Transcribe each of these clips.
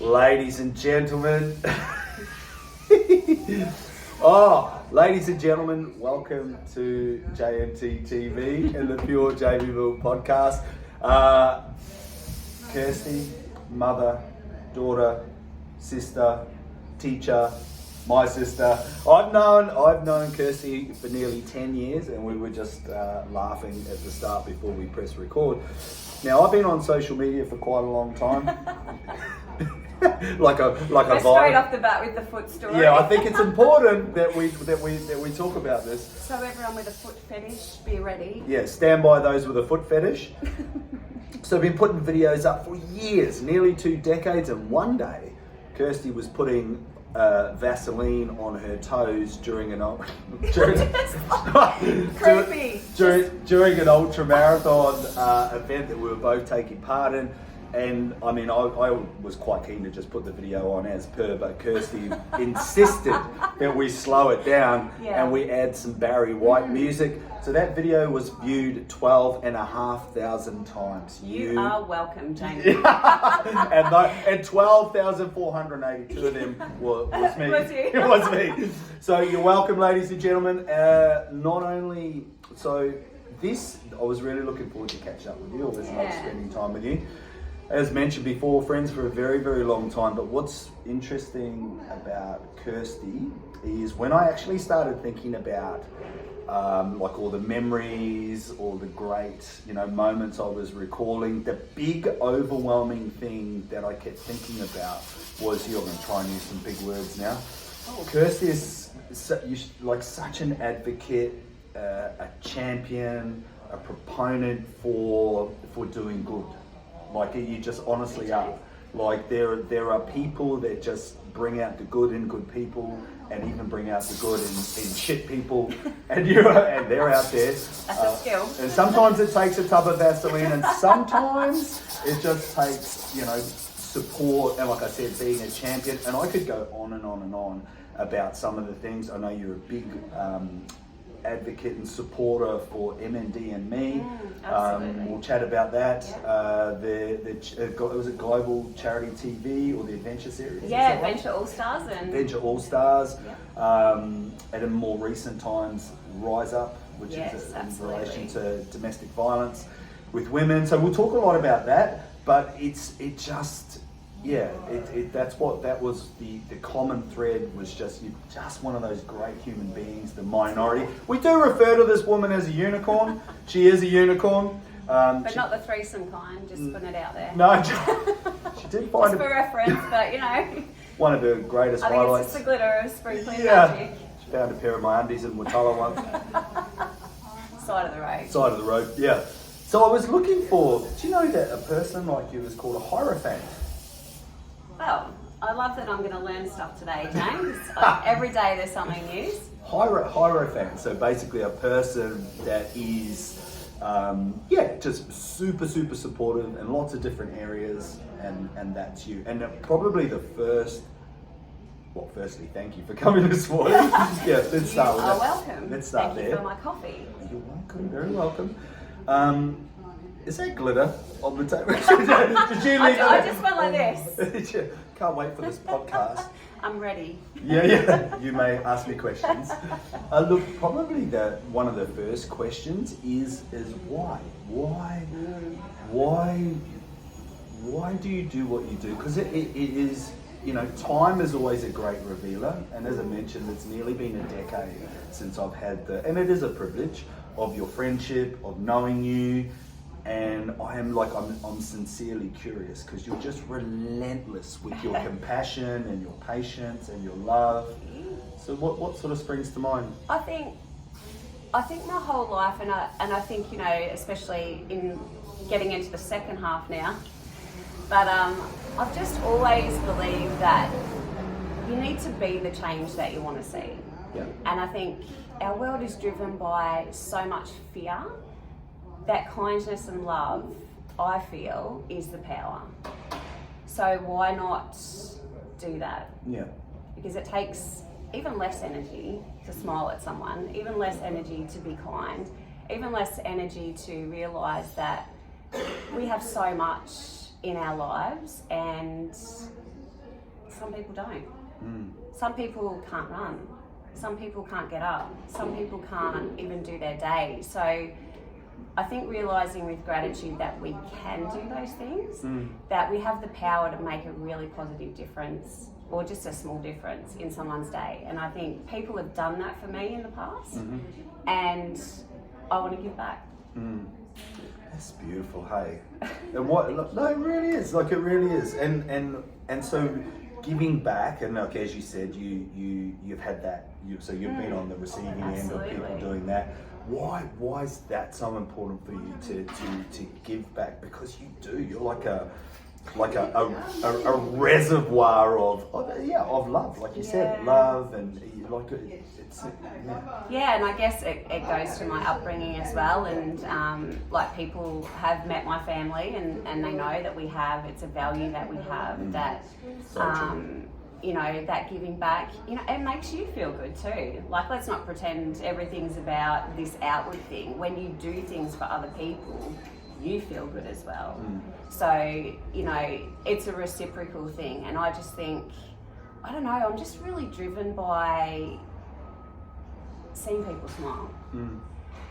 Ladies and gentlemen, ladies and gentlemen, welcome to JMTTv and the Pure JBville podcast. Kirsty, mother, daughter, sister, teacher, my sister. I've known Kirsty for nearly 10 years, and we were just laughing at the start before we press record. Now, I've been on social media for quite a long time. like a straight off the bat with the foot story. Yeah, I think it's important that we talk about this. So everyone with a foot fetish, be ready. Yeah, stand by those with a foot fetish. So I've been putting videos up for years, nearly 2 decades, and one day Kirsty was putting Vaseline on her toes during an ultra marathon event that we were both taking part in. And I mean, I was quite keen to just put the video on as per, but Kirsty insisted that we slow it down and we add some Barry White music. So that video was viewed 12,500 times. You are welcome, Jamie. and 12,482 of them was me. It was me. So you're welcome, ladies and gentlemen. Not only, so this, I was really looking forward to catching up with you. Always love spending time with you. As mentioned before, friends for a very, very long time. But what's interesting about Kirsty is when I actually started thinking about like all the memories, all the great, moments I was recalling, the big overwhelming thing that I kept thinking about was, you're going to try and use some big words now. Kirsty is like such an advocate, a champion, a proponent for doing good. Like, you just honestly are. Like, there are people that just bring out the good in good people, and even bring out the good in shit people, and they're out there. That's a skill. And sometimes it takes a tub of Vaseline, and sometimes it just takes, support, and like I said, being a champion. And I could go on and on and on about some of the things. I know you're a big advocate and supporter for MND and me. We'll chat about that. Was it Global Charity TV or the Adventure series? Yeah, Adventure All Stars. Adventure All Stars. Yep. And in more recent times, Rise Up, which is in relation to domestic violence with women. So we'll talk a lot about that, but that was the common thread, was just one of those great human beings, the minority. We do refer to this woman as a unicorn. She is a unicorn. But not the threesome kind, just putting it out there. No, she did find just for reference, but one of her greatest I think highlights. It's just the glitter of sprinkling magic. She found a pair of my undies in Watala once. Side of the road. Side of the road, yeah. So I was looking for, do you know that a person like you is called a hierophant? Well, I love that I'm going to learn stuff today, James. Every day there's something new. Hierophant, so basically a person that is, just super, super supportive in lots of different areas, and that's you. And probably the first, firstly, thank you for coming this morning. Let's start with that. You are welcome. Let's start Thank there. you for my coffee. You're welcome, very welcome. Is that glitter on the table? Did you leave I just went like this. Can't wait for this podcast. I'm ready. Yeah. You may ask me questions. Look, probably one of the first questions is why? Why do you do what you do? Because it is, time is always a great revealer. And as I mentioned, it's nearly been a decade since I've had and it is a privilege, of your friendship, of knowing you. And I'm sincerely curious, because you're just relentless with your compassion and your patience and your love. So what sort of springs to mind? I think my whole life, and I think, especially in getting into the second half now, but I've just always believed that you need to be the change that you want to see. Yeah. And I think our world is driven by so much fear, that kindness and love, I feel, is the power. So why not do that? Yeah. Because it takes even less energy to smile at someone, even less energy to be kind, even less energy to realise that we have so much in our lives, and some people don't. Some people can't run. Some people can't get up. Some people can't even do their day. So I think realising with gratitude that we can do those things, that we have the power to make a really positive difference or just a small difference in someone's day. And I think people have done that for me in the past, and I want to give back. That's beautiful, hey. And what? No, it really is. Like, it really is. And so giving back, and like as you said, you've had that. So you've been on the receiving end of people doing that. Why is that so important for you to give back? Because you do. You're like a reservoir of love, like you said, love, and like it's and I guess it goes to my upbringing as well, and like people have met my family and they know that it's a value that we have, that you know, that giving back, you know, it makes you feel good too. Like, let's not pretend everything's about this outward thing. When you do things for other people, you feel good as well. So, you know, it's a reciprocal thing. And I just think, I don't know, I'm just really driven by seeing people smile.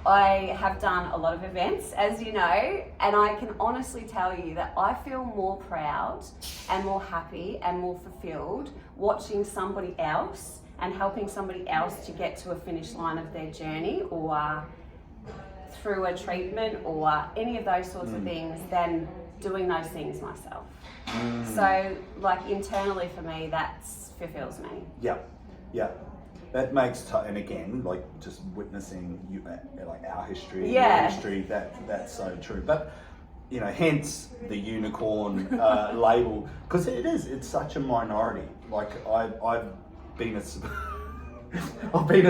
I have done a lot of events, as you know, and I can honestly tell you that I feel more proud and more happy and more fulfilled watching somebody else and helping somebody else to get to a finish line of their journey, or through a treatment, or any of those sorts of things, than doing those things myself. So, like, internally for me, that fulfills me. Yeah. That makes, and again, like, just witnessing you, like, our history, your history, that's so true. But, you know, hence the unicorn label, because it's such a minority. Like, I've been a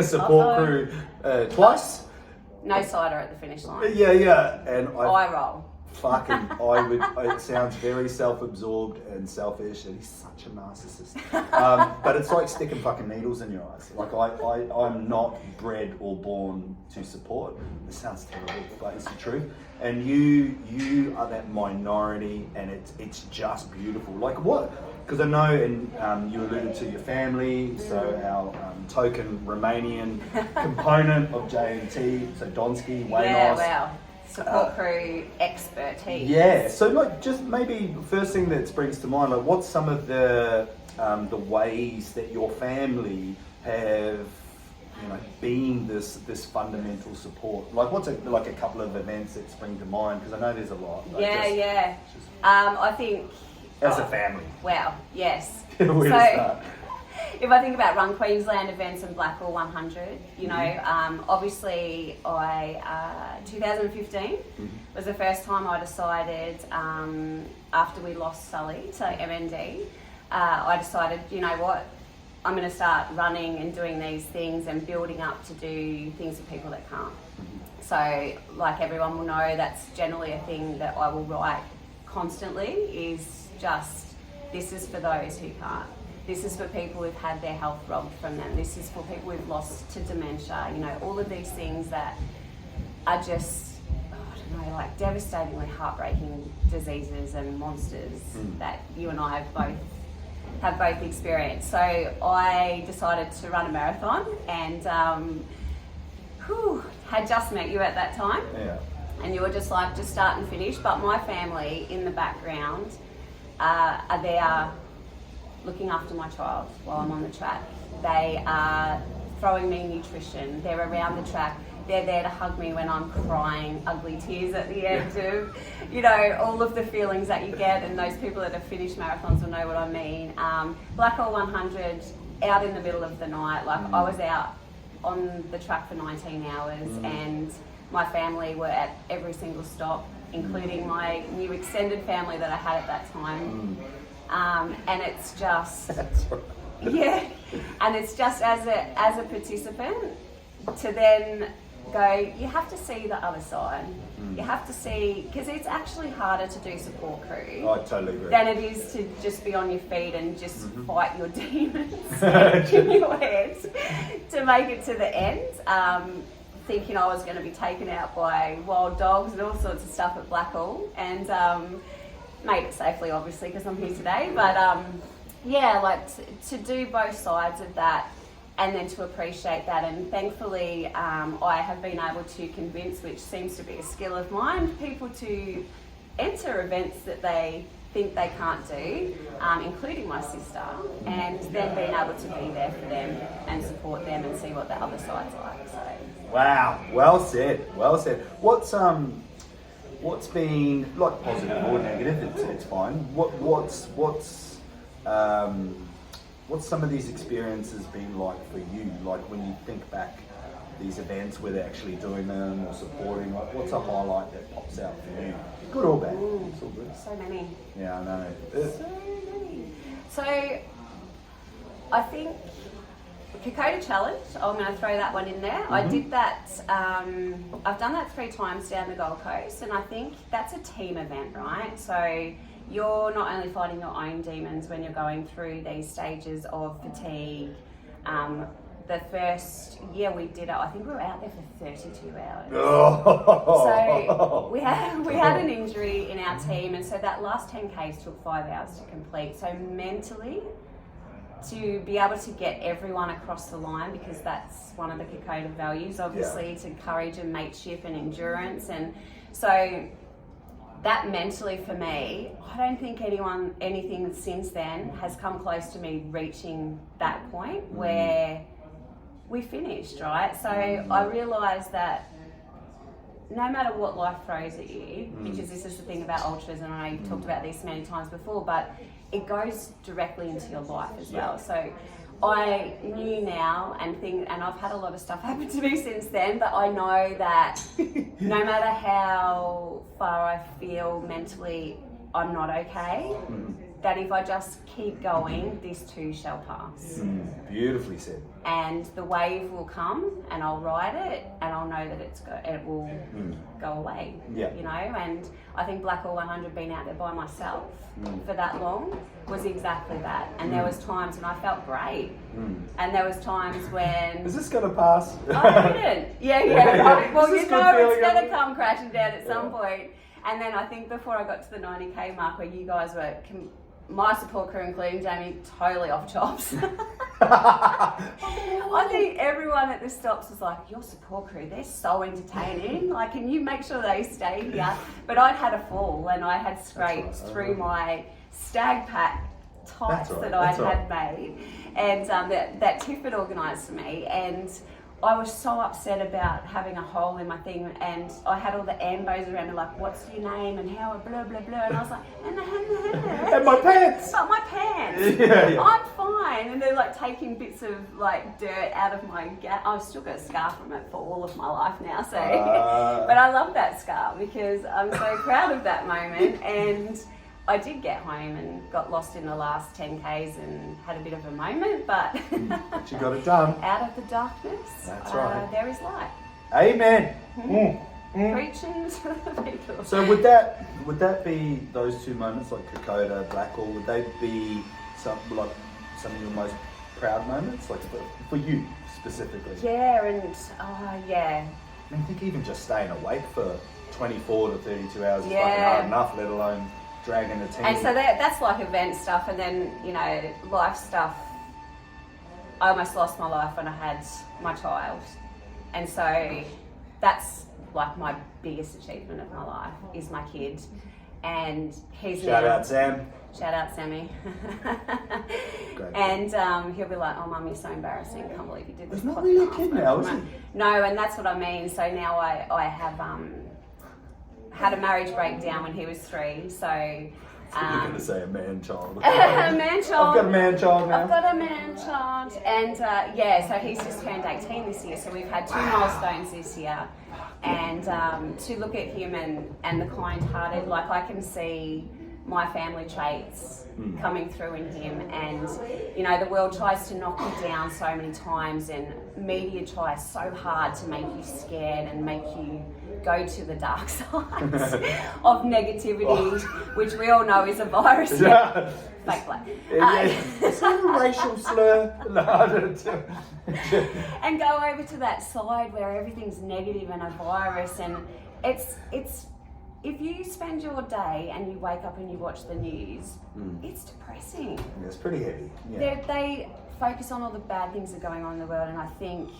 support crew twice. No cider at the finish line. And I roll. It sounds very self-absorbed and selfish, and he's such a narcissist. But it's like sticking fucking needles in your eyes. Like, I'm not bred or born to support. This sounds terrible, but it's the truth. And you are that minority, and it's just beautiful. Like, what? Because I know, and you alluded to your family, so our token Romanian component of JMT, so Donski, Waynos. Yeah, wow. Support crew expertise. Yeah, so like, just maybe first thing that springs to mind, like, what's some of the ways that your family have, you know, been this fundamental support? Like, what's a couple of events that spring to mind? Because I know there's a lot. Like, I think as a family. Wow. Yes. Where to start? If I think about Run Queensland events and Blackall 100, you know, obviously 2015 was the first time I decided, after we lost Sully to MND, I decided, you know what, I'm going to start running and doing these things and building up to do things for people that can't. So, like everyone will know, that's generally a thing that I will write constantly, is just, this is for those who can't. This is for people who've had their health robbed from them. This is for people who've lost to dementia. You know, all of these things that are just, I don't know, like devastatingly heartbreaking diseases and monsters that you and I have both experienced. So I decided to run a marathon, and had just met you at that time. Yeah. And you were just like, just start and finish. But my family in the background are there looking after my child while I'm on the track. They are throwing me nutrition. They're around the track. They're there to hug me when I'm crying ugly tears at the end of, you know, all of the feelings that you get, and those people that have finished marathons will know what I mean. Blackall 100, out in the middle of the night, like I was out on the track for 19 hours and my family were at every single stop, including my new extended family that I had at that time. And it's just, and it's just as a participant to then go, you have to see the other side. You have to see, because it's actually harder to do support crew. I totally agree. Than it is to just be on your feet and just fight your demons in your head to make it to the end. Thinking I was going to be taken out by wild dogs and all sorts of stuff at Blackall, and made it safely, obviously, because I'm here today. But yeah, like to do both sides of that and then to appreciate that. And thankfully, I have been able to convince, which seems to be a skill of mine, people to enter events that they think they can't do, including my sister, and then being able to be there for them and support them and see what the other side's like. So. Wow, well said. What's been, like, positive or negative? It's fine. What's some of these experiences been like for you? Like when you think back these events where they're actually doing them or supporting, like what's a highlight that pops out for you? Good or bad? It's all good. So many. Yeah, I know. So many. So I think the Kokoda Challenge, I'm going to throw that one in there. Mm-hmm. I did that, I've done that 3 times down the Gold Coast, and I think that's a team event, right? So you're not only fighting your own demons when you're going through these stages of fatigue. The first year we did it, I think we were out there for 32 hours. So we had an injury in our team, and so that last 10Ks took 5 hours to complete. So mentally, to be able to get everyone across the line, because that's one of the Kokoda values, obviously, to courage and mateship and endurance. And so that mentally for me, I don't think anything since then has come close to me reaching that point where we finished, right? So I realised that no matter what life throws at you, because this is the thing about ultras, and I know you've talked about this many times before, but it goes directly into your life as well. So I knew now and I've had a lot of stuff happen to me since then, but I know that no matter how far I feel mentally, I'm not okay. That if I just keep going, this too shall pass. Beautifully said. And the wave will come, and I'll ride it, and I'll know that it will go away. Yeah. You know, and I think Black or 100 being out there by myself for that long was exactly that. And there was times when I felt great, and there was times when Is this gonna pass? I didn't. Yeah. Well, Is this you know good it's feeling? gonna come crashing down at some point. And then I think before I got to the 90K mark, where you guys were, my support crew, including Jamie, totally off chops. I think everyone at the stops was like, your support crew, they're so entertaining. Like, can you make sure they stay here? But I'd had a fall, and I had scrapes through my stag pack tights that I had made. And that Tiff had organised for me. And I was so upset about having a hole in my thing, and I had all the ambos around me like, what's your name and how, blah, blah, blah. And I was like, and my pants! But my pants! Yeah. I'm fine. And they're like taking bits of like dirt out of my I've still got a scar from it for all of my life now, so. But I love that scar because I'm so proud of that moment. And I did get home and got lost in the last 10Ks and had a bit of a moment, but you got it done. Out of the darkness, that's right. There is light. Amen. Preaching to the people. So would that be those two moments, like Kokoda, Blackall? Would they be some of your most proud moments, like for you specifically? Yeah, and yeah. I think even just staying awake for 24 to 32 hours is fucking hard enough, let alone dragging a team. And so that's like event stuff, and then, you know, life stuff. I almost lost my life when I had my child, and so that's like my biggest achievement of my life is my kid, and he's Shout out Sam. Shout out Sammy. Great. And he'll be like, "Oh, Mum, you're so embarrassing. I can't believe you did this." He's not really a kid now, is he? No, and that's what I mean. So now I have had a marriage breakdown when he was 3, so... You're going to say a man-child. A man-child. I've got a man-child now. I've got a man-child. And so he's just turned 18 this year, so we've had 2 milestones this year. And to look at him and the kind-hearted, like I can see my family traits coming through in him, and you know, the world tries to knock you down so many times, and media tries so hard to make you scared and make you go to the dark side of negativity, which we all know is a virus. Fake black. Is that a racial slur? No, I don't. And go over to that side where everything's negative and a virus, and it's if you spend your day and you wake up and you watch the news, it's depressing. Yes, it's pretty heavy. Yeah. They focus on all the bad things that are going on in the world, and I think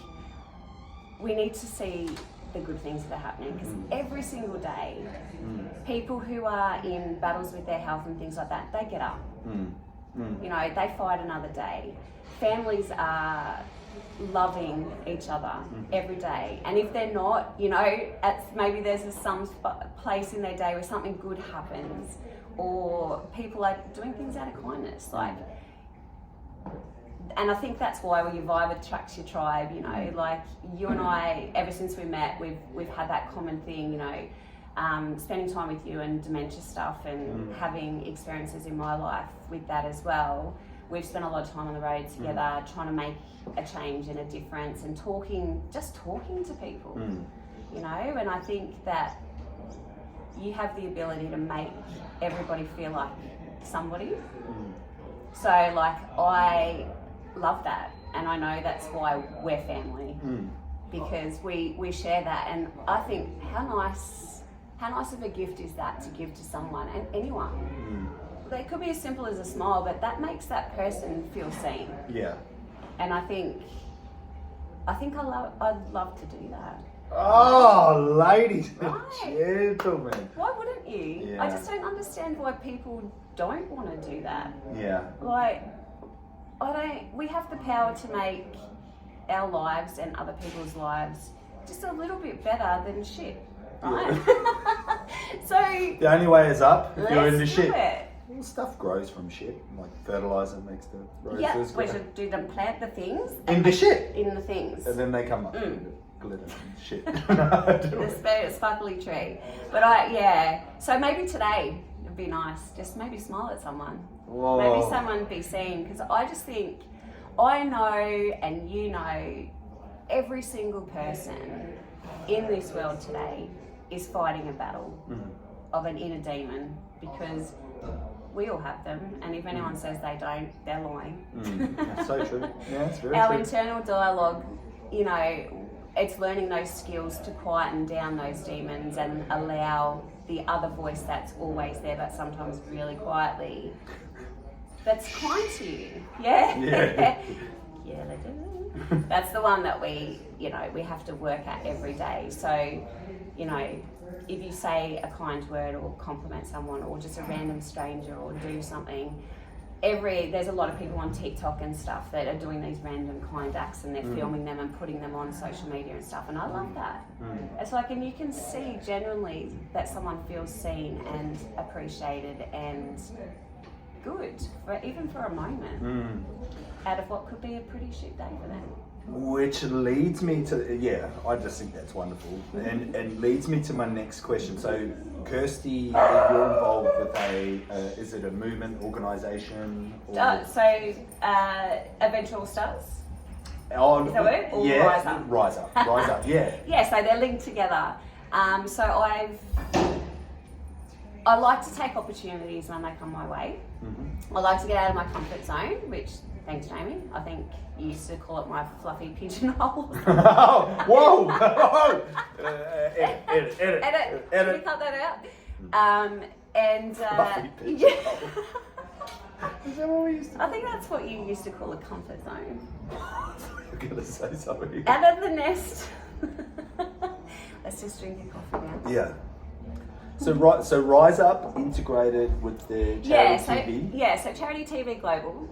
we need to see the good things that are happening, because every single day, people who are in battles with their health and things like that, they get up. You know, they fight another day. Families are loving each other every day, and if they're not, you know, maybe there's some place in their day where something good happens, or people are doing things out of kindness, like. And I think that's why your vibe attracts your tribe, you know, like you and I, ever since we met, we've had that common thing, you know, spending time with you and dementia stuff, and having experiences in my life with that as well. We've spent a lot of time on the road together, trying to make a change and a difference, and just talking to people, you know, and I think that you have the ability to make everybody feel like somebody. So like, I love that, and I know that's why we're family, because we share that. And I think how nice of a gift is that to give to someone, and anyone. It could be as simple as a smile, but that makes that person feel seen. Yeah. And I think I'd love to do that. Oh, ladies and gentlemen. Why wouldn't you? Yeah. I just don't understand why people don't want to do that. Yeah. Like, we have the power to make our lives and other people's lives just a little bit better than shit, right? Yeah. So the only way is up if you're into let's shit. do it. Well, stuff grows from shit, like fertilizer makes the roses Yeah, grow. we should do them, plant the things. In the shit. In the things. And then they come up. Glitter and shit. The sparkly tree. But so maybe today would be nice. Just maybe smile at someone. Whoa. Maybe someone be seen, because I just think, I know and you know, every single person in this world today is fighting a battle of an inner demon, because we all have them, and if anyone says they don't, they're lying. That's so true. Yeah, it's very Our true. internal dialogue, you know, it's learning those skills to quieten down those demons and allow the other voice that's always there, but sometimes really quietly, that's kind to you. Yeah. Yeah, they do. That's the one that we have to work at every day. So, you know, if you say a kind word or compliment someone, or just a random stranger, or do something, there's a lot of people on TikTok and stuff that are doing these random kind acts, and they're filming them and putting them on social media and stuff, and I love that. It's like, and you can see genuinely that someone feels seen and appreciated and good, even for a moment, out of what could be a pretty shit day for them. Which leads me to, I just think that's wonderful, and leads me to my next question. So, Kirsty, you're involved with is it a movement, organisation? Adventure All Stars. Oh, is that what? Or yeah, Rise Up, yeah. Yeah, so they're linked together. So I like to take opportunities when they come my way. I like to get out of my comfort zone, which, thanks Jamie, I think you used to call it my fluffy pigeonhole. Whoa! Edit. Can you cut that out? Fluffy pigeonhole. Is that what we used to I think that's what you used to call a comfort zone. You're gonna say something. Out of the nest. Let's just drink a coffee now. Yeah. So Rise Up integrated with the Charity TV. So Charity TV Global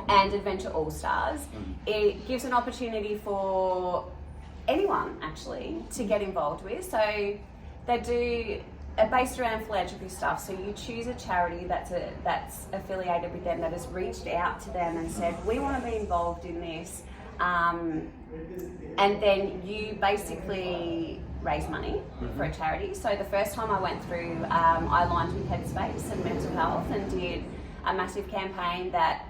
and Adventure All Stars. It gives an opportunity for anyone actually to get involved with. So they are based around philanthropy stuff. So you choose a charity that's affiliated with them, that has reached out to them and said, we want to be involved in this. And then you basically raise money for a charity. So the first time I went through, I aligned with Headspace and mental health and did a massive campaign that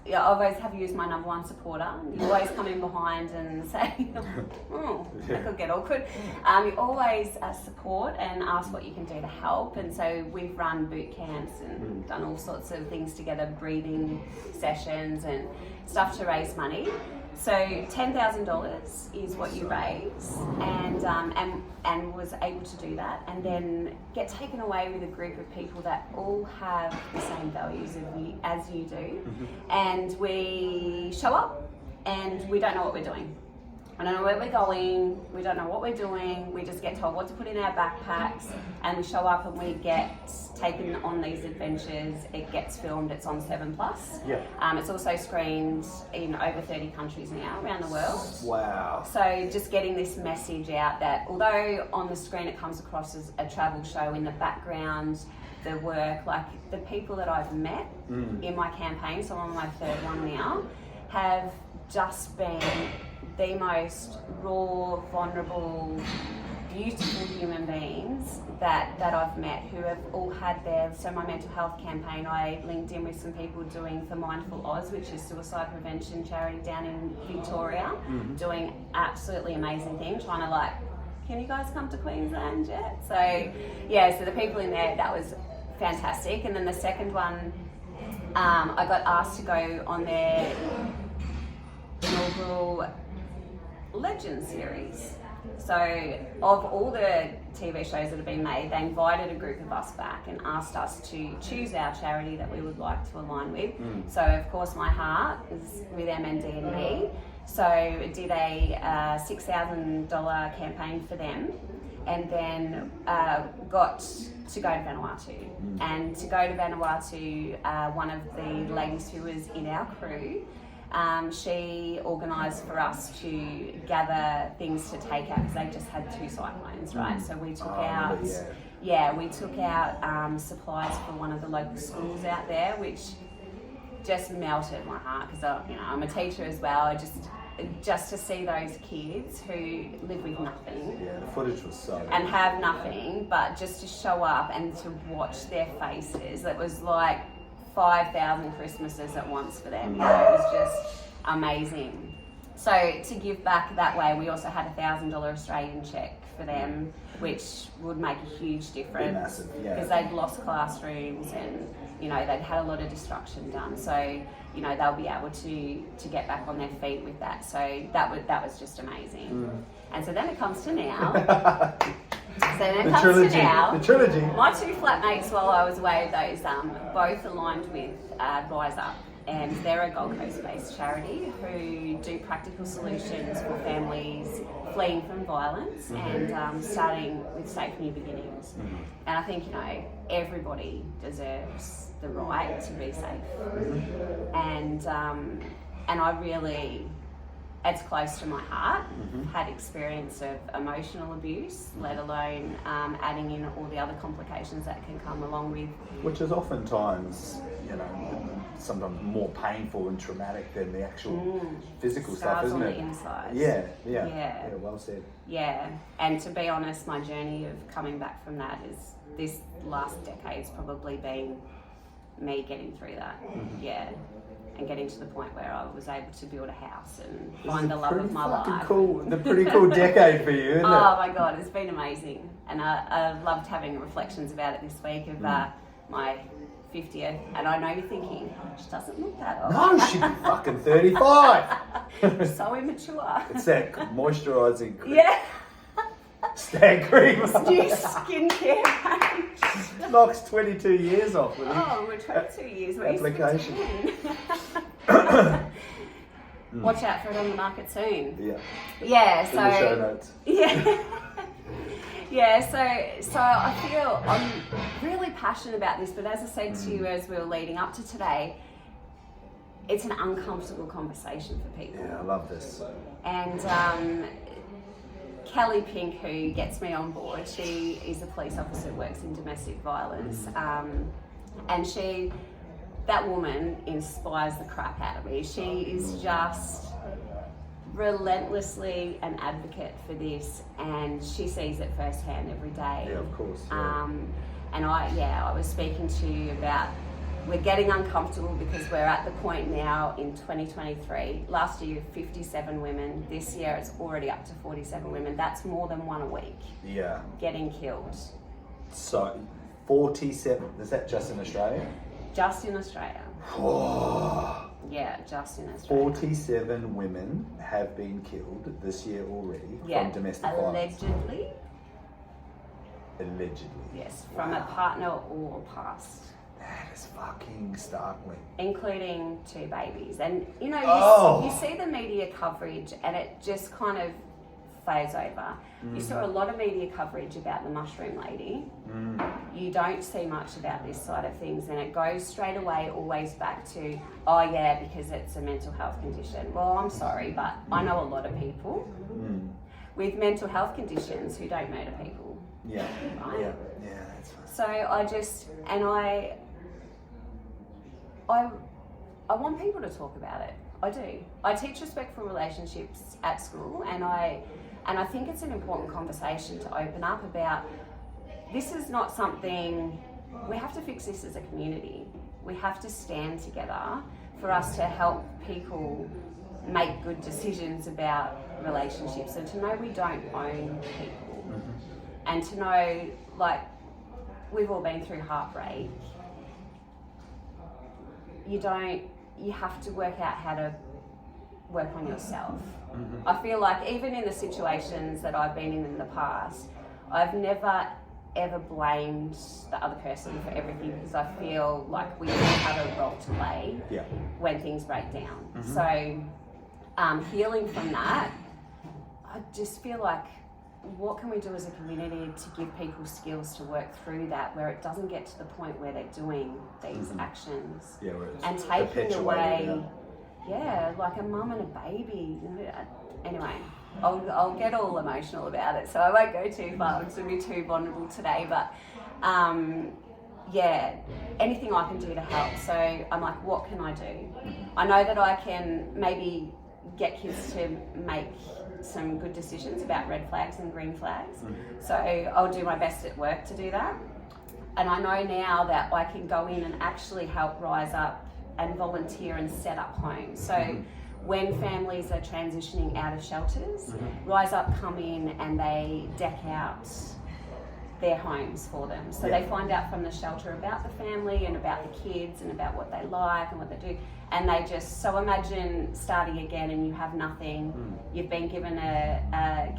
I always have used my number one supporter. You always come in behind and say, that could get awkward. You always support and ask what you can do to help. And so we've run boot camps and done all sorts of things together, breathing sessions and stuff to raise money. So $10,000 is what you raise, and was able to do that, and then get taken away with a group of people that all have the same values as you do, and we show up, and we don't know what we're doing. I don't know where we're going, we don't know what we're doing, we just get told what to put in our backpacks, and we show up and we get taken on these adventures. It gets filmed, it's on 7+. Yeah. It's also screened in over 30 countries now around the world. Wow. So just getting this message out that although on the screen it comes across as a travel show, in the background, the work, like the people that I've met in my campaign, so I'm on my third one now, have just been the most raw, vulnerable, beautiful human beings that I've met, who have all had so my mental health campaign, I linked in with some people doing for Mindful Oz, which is suicide prevention charity down in Victoria, doing absolutely amazing things, trying to can you guys come to Queensland yet? So yeah, so the people in there, that was fantastic. And then the second one, I got asked to go on their inaugural Legend series. So of all the TV shows that have been made, they invited a group of us back and asked us to choose our charity that we would like to align with. So of course my heart is with MND&Me. So I did a $6,000 campaign for them, and then got to go to Vanuatu. And to go to Vanuatu, one of the ladies who was in our crew, she organised for us to gather things to take out, because they just had 2 cyclones, right? So we took we took out supplies for one of the local schools out there, which just melted my heart, because I'm a teacher as well. Just to see those kids who live with nothing. Yeah, the footage was so. And have nothing, but just to show up and to watch their faces, it was like 5,000 Christmases at once for them. It was just amazing. So to give back that way, we also had a $1,000 Australian check for them, which would make a huge difference. Massive, yeah. Because they'd lost classrooms and they'd had a lot of destruction done. So they'll be able to get back on their feet with that. So that was just amazing. And so then it comes to now. The trilogy. My 2 flatmates while I was away, those both aligned with Rise Up, and they're a Gold Coast based charity who do practical solutions for families fleeing from violence and starting with safe new beginnings. And I think everybody deserves the right to be safe, and I really, it's close to my heart. Had experience of emotional abuse, let alone adding in all the other complications that can come along with. Which is oftentimes, sometimes more painful and traumatic than the actual physical stuff, isn't it? Inside. Yeah, well said. Yeah, and to be honest, my journey of coming back from that is this last decade's probably been me getting through that. And getting to the point where I was able to build a house and find the love of my life. Cool. A pretty cool decade for you, isn't it? Oh my God, it's been amazing. And I loved having reflections about it this week of my 50th. And I know you're thinking, she doesn't look that old. No, she'd be fucking 35. So immature. It's that moisturising cream. Yeah. Stag cream. New skincare range. Knocks 22 years off with it. Oh, we're 22 years. We're application. Watch out for it on the market soon. Yeah. Yeah, in the show notes. Yeah. Yeah, so I feel I'm really passionate about this, but as I said to you as we were leading up to today, it's an uncomfortable conversation for people. Yeah, I love this. And Kelly Pink, who gets me on board, she is a police officer who works in domestic violence, and that woman inspires the crap out of me. She is just relentlessly an advocate for this, and she sees it firsthand every day. Yeah, of course. Yeah. And I was speaking to you about, we're getting uncomfortable because we're at the point now in 2023. Last year, 57 women. This year, it's already up to 47 women. That's more than one a week. Yeah. Getting killed. So, 47. Is that just in Australia? Just in Australia. Oh. Yeah, just in Australia. 47 women have been killed this year already from domestic violence. Allegedly. Yes, from a partner or past. That is fucking startling. Including 2 babies. And, you see the media coverage and it just kind of fades over. You saw a lot of media coverage about the mushroom lady. You don't see much about this side of things, and it goes straight away always back to, oh yeah, because it's a mental health condition. Well, I'm sorry, but I know a lot of people with mental health conditions who don't murder people. Yeah, right? yeah, that's fine. So I want people to talk about it. I do. I teach respectful relationships at school, and I think it's an important conversation to open up about. This is not something, we have to fix this as a community. We have to stand together for us to help people make good decisions about relationships, and to know we don't own people. And to know, like, we've all been through heartbreak. You have to work out how to work on yourself. I feel like even in the situations that I've been in the past, I've never ever blamed the other person for everything, because I feel like we all have a role to play when things break down. So healing from that, I just feel like, what can we do as a community to give people skills to work through that, where it doesn't get to the point where they're doing these actions and taking away, like a mum and a baby. Anyway, I'll get all emotional about it, so I won't go too far. It's going to be too vulnerable today, but anything I can do to help. So I'm like, what can I do? I know that I can maybe get kids to make some good decisions about red flags and green flags. So I'll do my best at work to do that. And I know now that I can go in and actually help rise up and volunteer and set up homes. So when families are transitioning out of shelters, Rise Up come in and they deck out their homes for them. So they find out from the shelter about the family and about the kids and about what they like and what they do. And they just, so imagine starting again and you have nothing. You've been given a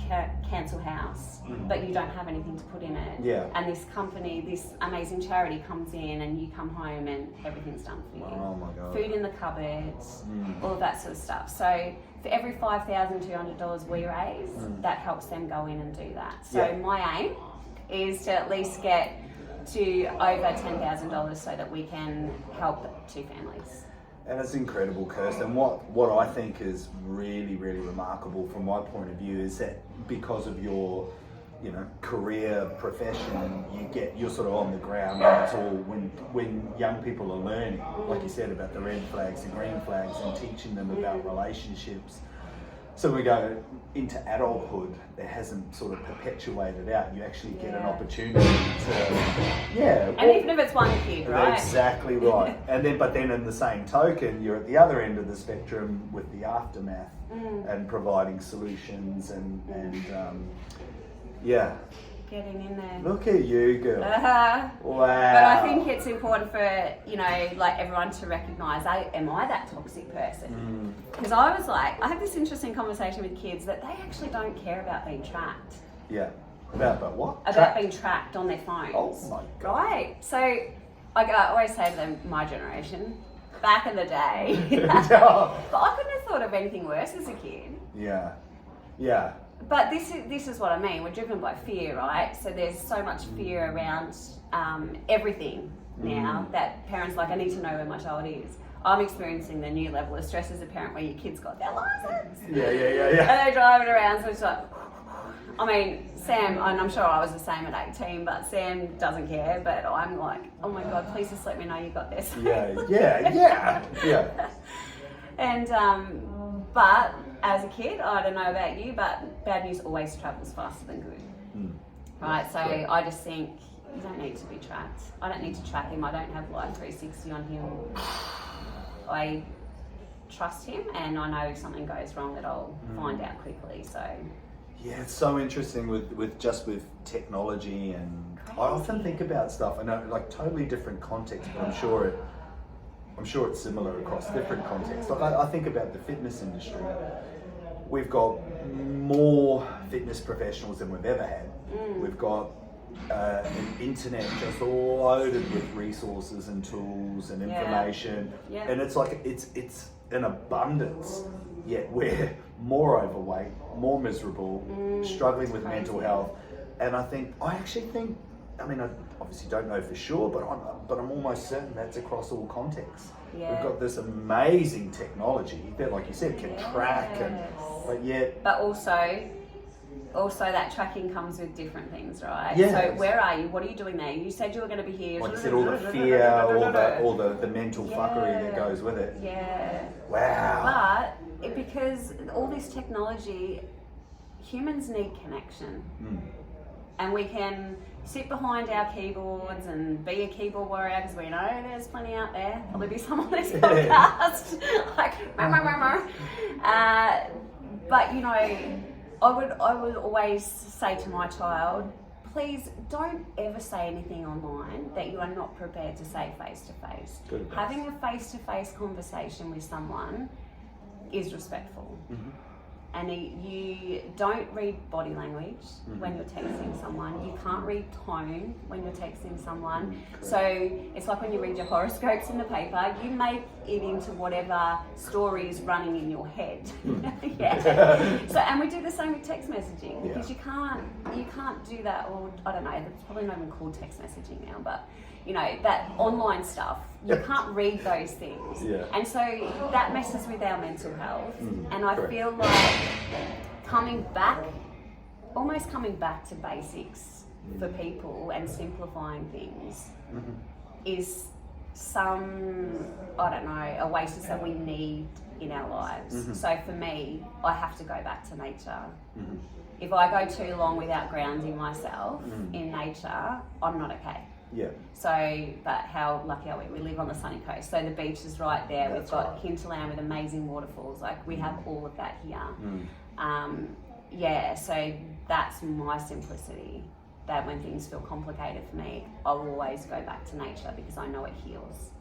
council house, but you don't have anything to put in it. And this company, this amazing charity comes in and you come home and everything's done for you. Oh my God. Food in the cupboards, all of that sort of stuff. So for every $5,200 we raise, that helps them go in and do that. So my aim is to at least get to over $10,000 so that we can help 2 families. And it's incredible, Kirsty. And what I think is really, really remarkable from my point of view is that because of your, career, profession, you're sort of on the ground, and it's all when young people are learning, like you said, about the red flags, the green flags, and teaching them about relationships. So we go into adulthood, that hasn't sort of perpetuated out. You actually get an opportunity to, and even if it's one kid, right? Exactly right. But then in the same token, you're at the other end of the spectrum with the aftermath and providing solutions and Getting in there. Look at you, girl. Wow. But I think it's important for, everyone to recognise, am I that toxic person? Because I was like, I had this interesting conversation with kids that they actually don't care about being tracked. Yeah. About what? About being tracked on their phones. Oh my God. Right. So I always say to them, my generation, back in the day. But I couldn't have thought of anything worse as a kid. Yeah. Yeah. But this is what I mean. We're driven by fear, right? So there's so much fear around everything now that parents I need to know where my child is. I'm experiencing the new level of stress as a parent where your kid's got their license. Yeah. And they're driving around, so it's like, Sam, and I'm sure I was the same at 18, but Sam doesn't care, but I'm like, oh my God, please just let me know you got this. Yeah. And, but as a kid, I don't know about you, but bad news always travels faster than good. Right, so I just think you don't need to be tracked. I don't need to track him. I don't have Life 360 on him. I trust him, and I know if something goes wrong that I'll find out quickly. So yeah, it's so interesting with technology, and I often think about stuff. I know, like, totally different context, but I'm sure I'm sure it's similar across different contexts. Like I think about the fitness industry. We've got more fitness professionals than we've ever had. We've got an internet just loaded with resources and tools and information, and it's like it's an abundance. Yet we're more overweight, more miserable, struggling with mental health, and I actually think. I mean, I obviously don't know for sure, but I'm almost certain that's across all contexts. Yeah. We've got this amazing technology that, like you said, can track, but also that tracking comes with different things, right? Yeah. So where are you? What are you doing there? You said you were going to be here. Like you said, all the fear, all the mental fuckery that goes with it. Yeah. Wow. But because all this technology, humans need connection. And we can sit behind our keyboards and be a keyboard warrior because we know there's plenty out there. Probably be some on this podcast. Like, but you know, I would always say to my child, please don't ever say anything online that you are not prepared to say face to face. Having a face to face conversation with someone is respectful. And you don't read body language when you're texting someone. You can't read tone when you're texting someone. So it's like when you read your horoscopes in the paper, you make it into whatever story is running in your head. So, and we do the same with text messaging because you can't do that. Or I don't know. It's probably not even called text messaging now, but you know that online stuff. You can't read those things, and so that messes with our mental health. And I feel like almost coming back to basics for people and simplifying things is a oasis that we need in our lives. So for me, I have to go back to nature. If I go too long without grounding myself in nature, I'm not okay. So, but how lucky are we? We live on the sunny coast, so the beach is right there. We've got hinterland with amazing waterfalls. Like we have all of that here. So that's my simplicity. That when things feel complicated for me, I'll always go back to nature because I know it heals.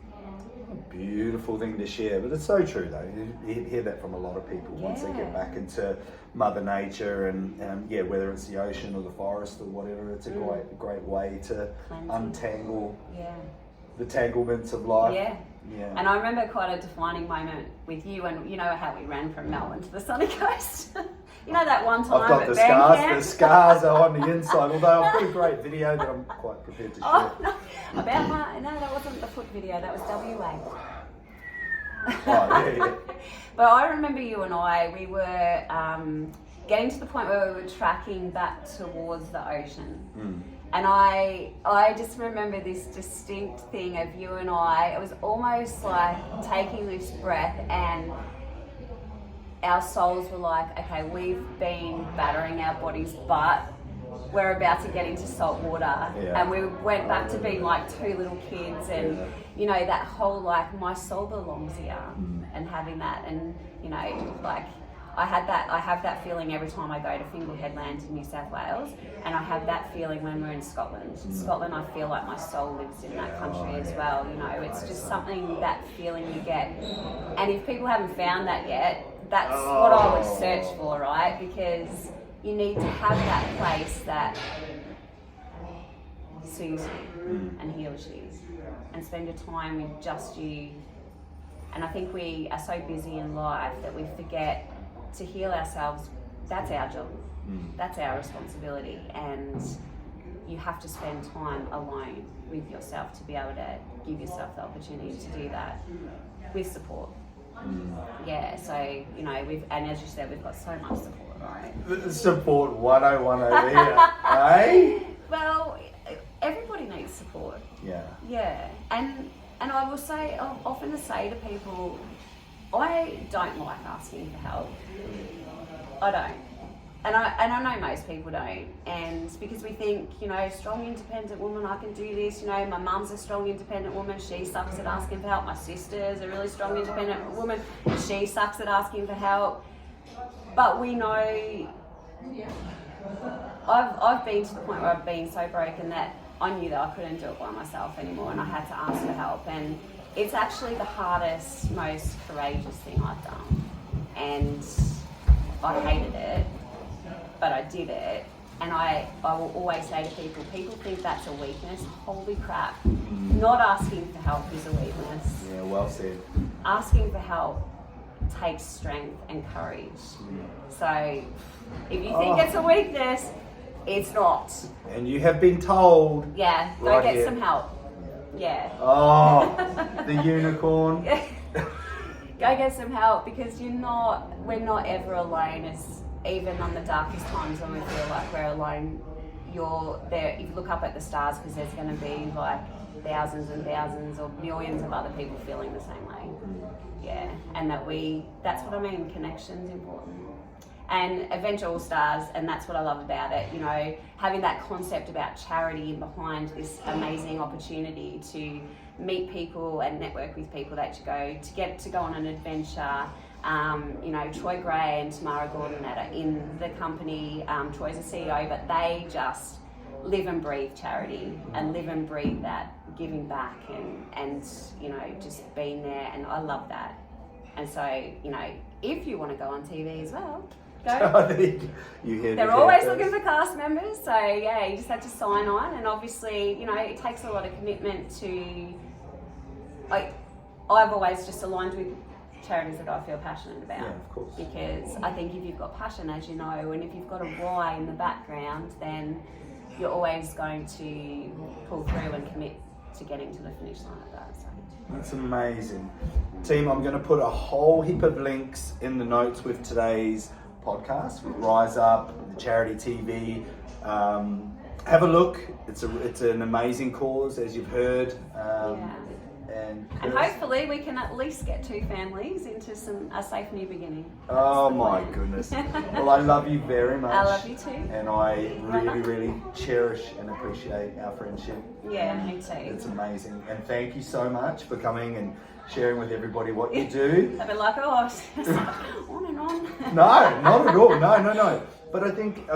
A beautiful thing to share, but it's so true though. You hear that from a lot of people once they get back into Mother Nature and whether it's the ocean or the forest or whatever. It's a great way to untangle the tanglements of life. And I remember quite a defining moment with you, and you know how we ran from Melbourne to the sunny coast. You know that one time I've got at the band scars. camp? The scars are on the inside. Although I've got a great video that I'm quite prepared to share. No, that wasn't the foot video. That was WA. But I remember you and I. We were getting to the point where we were tracking back towards the ocean. And I just remember this distinct thing of you and I. It was almost like taking this breath, and our souls were like, okay, we've been battering our bodies, but we're about to get into salt water. And we went back to being like two little kids, and you know, that whole like my soul belongs here, and having that, and you know, like I have that feeling every time I go to Fingal Headland in New South Wales, and I have that feeling when we're in Scotland. Scotland, I feel like my soul lives in that country as well. You know, it's just something, that feeling you get. And if people haven't found that yet, that's what I would search for, right? Because you need to have that place that soothes you and heals you, and spend your time with just you. And I think we are so busy in life that we forget to heal ourselves. That's our job. That's our responsibility. And you have to spend time alone with yourself to be able to give yourself the opportunity to do that with support. So, you know, and as you said, we've got so much support, right? Support 101 over here, eh? Well, everybody needs support. And I will say, I often say to people, I don't like asking for help. I don't. And I know most people don't. And because we think, you know, strong, independent woman, I can do this. You know, my mum's a strong, independent woman. She sucks at asking for help. My sister's a really strong, independent woman. She sucks at asking for help. But we know, I've been to the point where I've been so broken that I knew that I couldn't do it by myself anymore, and I had to ask for help. And it's actually the hardest, most courageous thing I've done. And I hated it, but I did it. And I will always say to people think that's a weakness. Holy crap. Not asking for help is a weakness. Yeah, well said. Asking for help takes strength and courage. So if you think it's a weakness, it's not. And you have been told. Yeah, go right get here. some help. Yeah. Oh, the unicorn. Go get some help, because we're not ever alone. As even on the darkest times when we feel like we're alone, you're there. If you look up at the stars, because there's going to be like thousands and thousands or millions of other people feeling the same way. Yeah, and that's what I mean, connection's important. And Adventure All Stars, and that's what I love about it, you know, having that concept about charity behind this amazing opportunity to meet people and network with people that you get to go on an adventure. You know, Troy Gray and Tamara Gordon that are in the company, Troy's a CEO, but they just live and breathe charity and live and breathe that giving back and you know, just being there, and I love that. And so, you know, if you want to go on TV as well, go. You hear They're always looking for cast members, so yeah, you just have to sign on, and obviously, you know, it takes a lot of commitment to, I've always just aligned with charities that I feel passionate about. Yeah, of course. Because I think if you've got passion, as you know, and if you've got a why in the background, then you're always going to pull through and commit to getting to the finish line of that. So. That's amazing. Team, I'm going to put a whole heap of links in the notes with today's podcast, with Rise Up, the Charity TV. Have a look. It's an amazing cause, as you've heard. And hopefully we can at least get 2 families into a safe new beginning. Oh my goodness. Well, I love you very much. I love you too. And I really, really cherish and appreciate our friendship. Yeah, me too. It's amazing. And thank you so much for coming and sharing with everybody what you do. I've been like, oh, on and on. No, not at all. No. But I think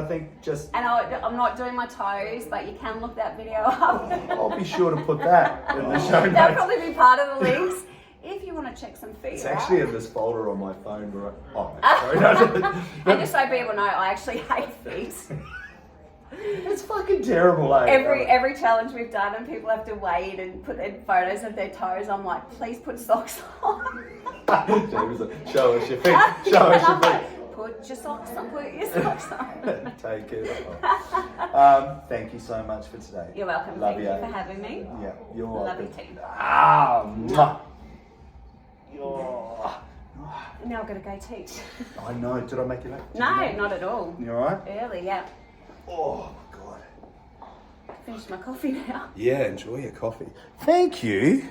just... And I'm not doing my toes, but you can look that video up. I'll be sure to put that in the show notes. That'll probably be part of the links. If you want to check some feet It's out. actually in this folder on my phone. Sorry. No. And just so people know, I actually hate feet. It's fucking terrible, eh? Every challenge we've done and people have to wait and put their photos of their toes, I'm like, please put socks on. James, show us your feet. Show us your feet. Put your socks on, Take it off. Thank you so much for today. You're welcome. Love Thank you for having me. Yeah, you're welcome. Love you too. Mwah. Now I've got to go teach. I know. Did I make you late? No, not at all. You alright? Early, yeah. Oh my god. Finished my coffee now. Yeah, enjoy your coffee. Thank you.